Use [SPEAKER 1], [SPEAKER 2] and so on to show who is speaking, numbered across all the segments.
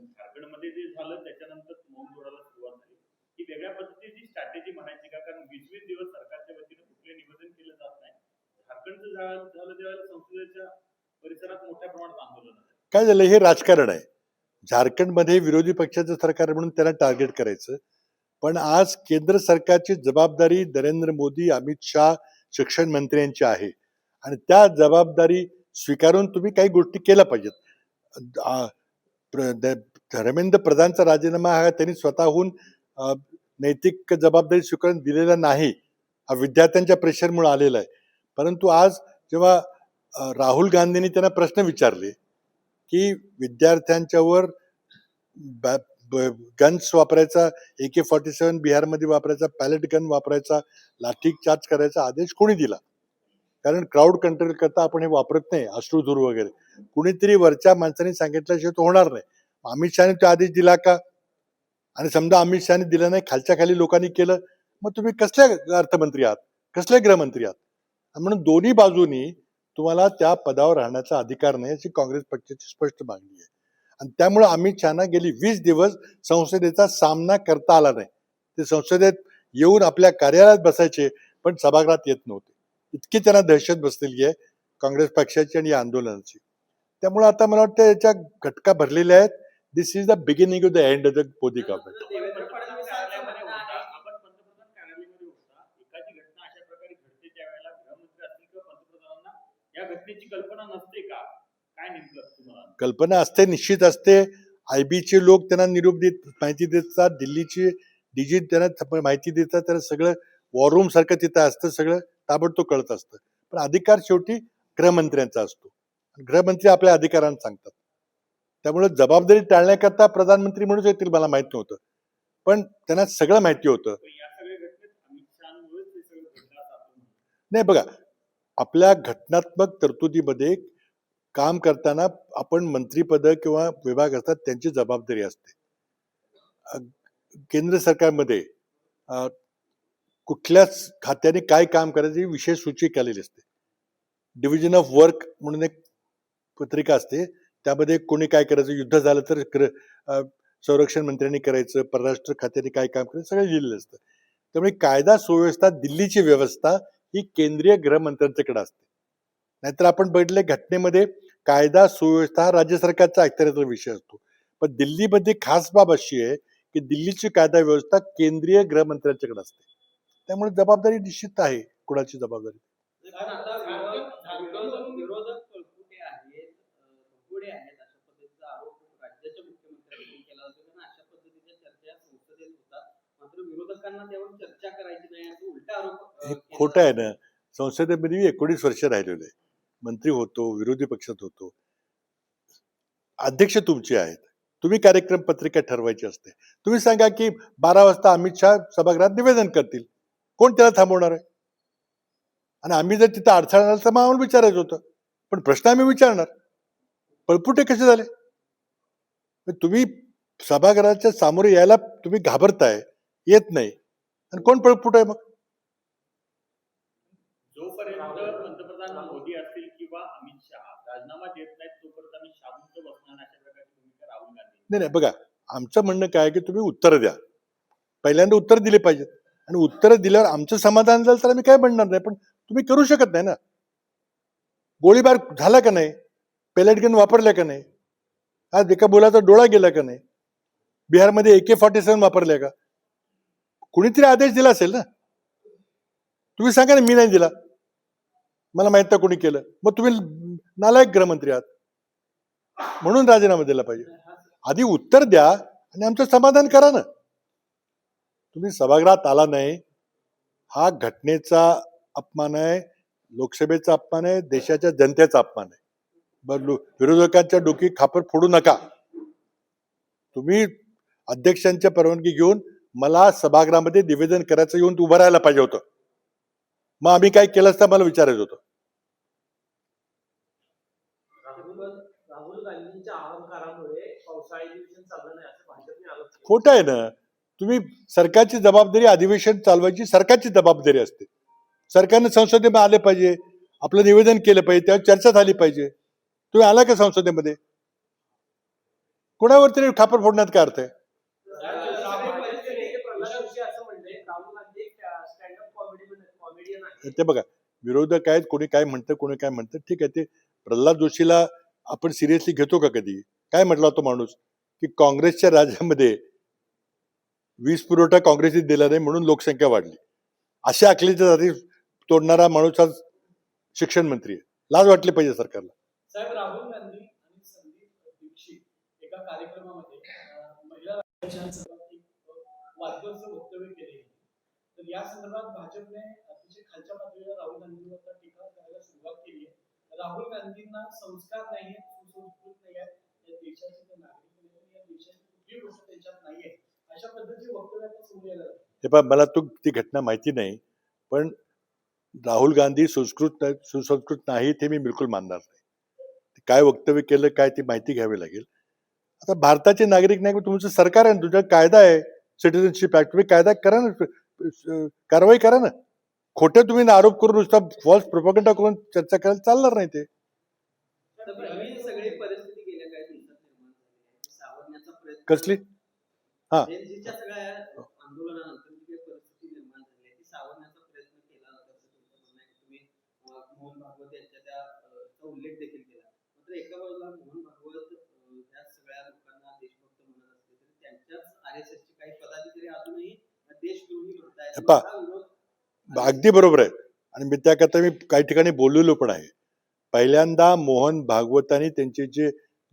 [SPEAKER 1] झारखंडमध्ये जे झालं त्याच्यानंतर मौन जोडायला सुरुवात झाली. ही वेगळ्या पद्धतीची स्ट्रॅटेजी म्हणायची का? कारण 20-20 दिवस सरकारच्या वतीने कुठले निवेदन केलं जात नाही. झारखंडचं झालं त्यावेळेला संसदेच्या परिसरात मोठ्या प्रमाणात आंदोलन झालं.
[SPEAKER 2] काय झालं, हे राजकारण आहे. झारखंडमध्ये विरोधी पक्षाचं सरकार म्हणून त्याला टार्गेट करायचं. पण आज केंद्र सरकारची जबाबदारी नरेंद्र मोदी, अमित शाह, शिक्षण मंत्र्यांची आहे आणि त्या जबाबदारी स्वीकारून तुम्ही काही गोष्टी केल्या पाहिजेत. धर्मेंद्र प्रधानचा राजीनामा हा त्यांनी स्वतःहून नैतिक जबाबदारी स्वीकारून दिलेला नाही, हा विद्यार्थ्यांच्या प्रेशरमुळे आलेला आहे. परंतु आज जेव्हा राहुल गांधींनी त्यांना प्रश्न विचारले की विद्यार्थ्यांच्यावर गन्स वापरायचा, AK-47 बिहारमध्ये वापरायचा, पॅलेट गन वापरायचा, लाठी चार्ज करायचा आदेश कोणी दिला? कारण क्राऊड कंट्रोल करता आपण हे वापरत नाही, अश्रुधूर वगैरे. कुणीतरी वरच्या माणसाने सांगितल्याशिवाय तो होणार नाही. अमित शहाने तो आदेश दिला का? आणि समजा अमित शहाने दिला नाही, खालच्या खाली लोकांनी केलं, मग तुम्ही कसले अर्थमंत्री आहात, कसले गृहमंत्री आहात? म्हणून दोन्ही बाजूनी तुम्हाला त्या पदावर राहण्याचा अधिकार नाही, अशी काँग्रेस पक्षाची स्पष्ट मागणी आहे. आणि त्यामुळे अमित शहाना गेली 20 दिवस संसदेचा सामना करता आला नाही. ते संसदेत येऊन आपल्या कार्यालयात बसायचे, पण सभागृहात येत नव्हते. इतकी त्यांना दहशत बसलेली आहे काँग्रेस पक्षाची आणि या आंदोलनाची. त्यामुळे आता मला वाटतं याच्या घटका भरलेल्या आहेत. This is the beginning of the end of the Modi government.
[SPEAKER 1] या घटनेची कल्पना नसते का? काय नेमकं तुम्हाला?
[SPEAKER 2] कल्पना असते, निश्चित असते. IB चे लोक त्यांना निरोप देत, माहिती देतात. दिल्लीची DG त्यांना माहिती देतात. तर सगळं वॉर रूम सारखं तिथं असतं, सगळं ताबडतोब कळत असतं. पण अधिकार शेवटी गृहमंत्र्यांचा असतो. गृहमंत्री आपल्या अधिकारांना सांगतात. त्यामुळे जबाबदारी टाळण्याकरता प्रधानमंत्री म्हणून येतील मला माहित नव्हतं, पण त्यांना सगळं माहिती होतं. नाही बघा, आपल्या घटनात्मक तरतुदीमध्ये काम करताना आपण मंत्रीपद किंवा विभाग असतात त्यांची जबाबदारी असते. केंद्र सरकारमध्ये कुठल्याच खात्याने काय काम करायची विशेष सूची केलेली असते. डिव्हिजन ऑफ वर्क म्हणून एक पत्रिका असते, त्यामध्ये कोणी काय करायचं, युद्ध झालं तर संरक्षण मंत्र्यांनी करायचं, परराष्ट्र खात्याने काय काम करायचं, सगळं लिहिलेलं असतं. त्यामुळे कायदा सुव्यवस्था, दिल्लीची व्यवस्था ही केंद्रीय गृहमंत्र्यांच्याकडे असते. नाहीतर आपण बघितले घटनेमध्ये कायदा सुव्यवस्था राज्य सरकारचा अखत्यारीचा विषय असतो. पण दिल्लीमध्ये खास बाब अशी आहे की दिल्लीची कायदा व्यवस्था केंद्रीय गृहमंत्र्यांच्याकडे असते. त्यामुळे जबाबदारी निश्चित आहे, कुणाची जबाबदारी. हे खोटं आहे ना. संसदेमध्ये 19 वर्ष राहिलेलो आहे, मंत्री होतो, विरोधी पक्षात होतो. अध्यक्ष तुमचे आहेत, तुम्ही कार्यक्रम पत्रिका ठरवायची असते. तुम्ही सांगा की 12 वाजता अमित शाह सभागृहात निवेदन करतील, कोण त्याला थांबवणार आहे? आणि आम्ही जर तिथं अडथळा आला तर मग आम्हाला विचारायचं होतं. पण प्रश्न आम्ही विचारणार, पळपुटे कसे झाले? तुम्ही सभागृहाच्या सामोरे यायला तुम्ही घाबरताय, येत नाही, आणि कोण पळपुट आहे? मग
[SPEAKER 1] जोपर्यंत पंतप्रधान मोदी असतील किंवा अमित शहा राजीनामा देत नाहीत तोपर्यंत आम्ही शांत बसणार, अशा प्रकारची भूमिका राहुल गांधी.
[SPEAKER 2] नाही बघा, आमचं म्हणणं काय की तुम्ही उत्तर द्या, पहिल्यांदा उत्तर दिले पाहिजेत. आणि उत्तर दिल्यावर आमचं समाधान झालं तर आम्ही काय म्हणणार नाही. पण तुम्ही करू शकत नाही ना. गोळीबार झाला का नाही? पेलेट गन वापरल्या का नाही? आज एका मुलाचा डोळा गेला का नाही? बिहारमध्ये AK-47 वापरल्या का? कुणीतरी आदेश दिला असेल ना. तुम्ही सांगा ना, मी नाही दिला, मला माहित नाही कोणी केलं. मग तुम्ही नालायक गृहमंत्री आहात, म्हणून राजीनामा दिला पाहिजे. आधी उत्तर द्या आणि आमचं समाधान करा ना. तुम्ही सभागृहात आला नाही, हा घटनेचा अपमान आहे, लोकसभेचा अपमान आहे, देशाच्या जनतेचा अपमान आहे. विरोधकांच्या डोकी खापर फोडू नका. तुम्ही अध्यक्षांच्या परवानगी घेऊन मला सभागृहामध्ये निवेदन करायचं, येऊन उभं राहायला पाहिजे होतं. मग आम्ही काय केलं असतं मला विचारायचं होतं.
[SPEAKER 3] राहुल गांधींच्या अहंकारामुळे पावसाळी अधिवेशन चाललं नाही असं भाजपने आरोप केला.
[SPEAKER 2] खोटं आहे ना. तुम्ही सरकारची जबाबदारी, अधिवेशन चालवायची सरकारची जबाबदारी असते. सरकारने संसदेमध्ये आले पाहिजे, आपलं निवेदन केलं पाहिजे, त्यावर चर्चा झाली पाहिजे. तुम्ही आला का संसदेमध्ये? कोणावर तरी खापर फोडण्यात काय अर्थ आहे?
[SPEAKER 3] प्रल्हाद जोशी असं म्हणले राहुल गांधी स्टँडअप कॉमेडियन आहे.
[SPEAKER 2] ते बघा, विरोधक आहेत, कोणी काय म्हणतं कोणी काय म्हणतं, ठीक आहे. ते प्रल्हाद जोशीला आपण सिरियसली घेतो का कधी? काय म्हटला तो माणूस की काँग्रेसच्या राज्यामध्ये वीज पुरवठा काँग्रेसने दिला नाही म्हणून लोकसंख्या वाढली. अशा अकलीच्या जाती तोडणारा माणूस आज शिक्षण मंत्री आहे. लाज वाटली पाहिजे सरकारला.
[SPEAKER 4] साहेब, राहुल गांधी आणि संदीप दीक्षित एका कार्यक्रमामध्ये महिला राज्यांसंदर्भात एक वादग्रस्त वक्तव्य केले. तर या संदर्भात भाजपने अतिशय खालच्या पातळीवर राहुल गांधींवर आता टीका करायला सुरुवात केली आहे. राहुल गांधींना संस्कार नाही, सुसंस्कृत नाही आहेत, या देशाचे ते नागरिक नाही, या देशाची कुठली गोष्ट त्यांच्यात नाही आहे, अशा पद्धतीचे वक्तव्य आता समोर यायला लागले.
[SPEAKER 2] हे पहा, मला ती घटना माहिती नाही, पण राहुल गांधी सुसंस्कृत नाही ते मी बिलकुल मानणार नाही. काय वक्तव्य केलं काय ती माहिती घ्यावी लागेल. आता भारताचे नागरिक नाही, तुमचं सरकार आहे, तुझा कायदा आहे सिटिझनशिप ऍक्ट, तुम्ही कायदा करा ना, कारवाई करा ना. खोटे तुम्ही आरोप करून नुसता फॉल्स प्रोपगंडा करून चर्चा करायला चालणार नाही. ते
[SPEAKER 3] ही सगळी परिस्थिती गेल्या काही दिवसात निर्माण झाली आहे. सावरण्याचा प्रयत्न
[SPEAKER 2] कसली? हा.
[SPEAKER 3] जनजीच्या सगळ्या आंदोलनानंतर जी काही परिस्थिती निर्माण झाली आहे ती सावरण्याचा प्रयत्न केला होता असं तुमचं म्हणणं आहे. तुम्ही मोहन भागवत यांच्या चा उल्लेख देखील केला. मात्र एका बाजूला मोहन भागवत या सगळ्या लोकांना देशभक्त म्हणत असले तरी त्यांच्याच RSSचे काही पदाधिकारी अजूनही देशद्रोही म्हणतायत.
[SPEAKER 2] अगदी बरोबर आहे. आणि मी त्याकरता मी काही ठिकाणी बोललेलो पण आहे. पहिल्यांदा मोहन भागवतांनी त्यांचे जे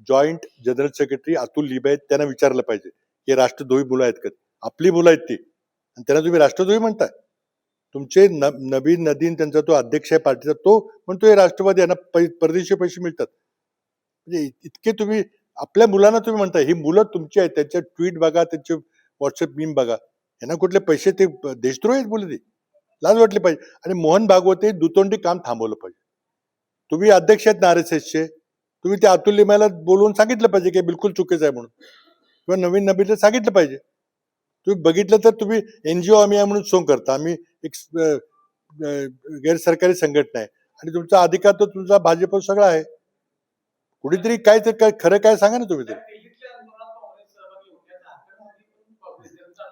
[SPEAKER 2] जॉईंट जनरल सेक्रेटरी अतुल लिबे आहेत त्यांना विचारलं पाहिजे की राष्ट्रद्रोही मुलं आहेत का? आपली मुलं आहेत ती, आणि त्यांना तुम्ही राष्ट्रद्रोही म्हणताय. तुमचे नवीन नदीन त्यांचा तो अध्यक्ष आहे पार्टीचा, तो म्हणतोय राष्ट्रवादी यांना परदेशी पैसे मिळतात. म्हणजे इतके तुम्ही आपल्या मुलांना तुम्ही म्हणताय, ही मुलं तुमची आहेत, त्यांच्या ट्विट बघा, त्यांचे व्हॉट्सअप मीम बघा, यांना कुठले पैसे, ते देशद्रोही आहेत बोलले. ते लाज वाटली पाहिजे. आणि मोहन भागवत हे दुतोंडी काम थांबवलं पाहिजे. तुम्ही अध्यक्ष आहेत ना RSSचे, तुम्ही त्या अतुल लिमाला बोलवून सांगितलं पाहिजे की बिलकुल चुकीचं आहे म्हणून, किंवा नवीन नवीन सांगितलं पाहिजे. तुम्ही बघितलं तर तुम्ही NGO आम्ही आहे म्हणून सोंग करता, आम्ही एक गैरसरकारी संघटना आहे, आणि तुमचा अधिकार तर तुमचा भाजप सगळा आहे. कुठेतरी काय तर काय खरं काय सांगा ना तुम्ही. ते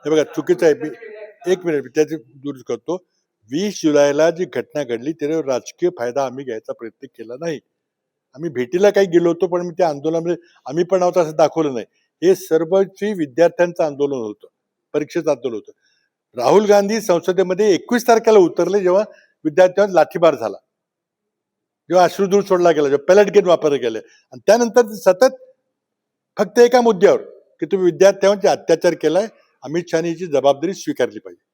[SPEAKER 2] हे बघा, चुकीचं आहे. मी एक मिनिट त्याची दुरुस्त करतो. 20 जुलैला जी घटना घडली त्याच्यावर राजकीय फायदा आम्ही घ्यायचा प्रयत्न केला नाही. आम्ही भेटीला काही गेलो होतो, पण त्या आंदोलनामध्ये आम्ही पण आहोत असं दाखवलं नाही. हे सर्वची विद्यार्थ्यांचं आंदोलन होतं, परीक्षेचं आंदोलन होतं. राहुल गांधी संसदेमध्ये 21 तारखेला उतरले, जेव्हा विद्यार्थ्यांवर लाठीमार झाला, जेव्हा अश्रुधूर सोडला गेला, जेव्हा पॅलेट गेन वापरले गेले, आणि त्यानंतर सतत फक्त एका मुद्द्यावर की तुम्ही विद्यार्थ्यांवर अत्याचार केलाय, अमित शहानी याची जबाबदारी स्वीकारली पाहिजे.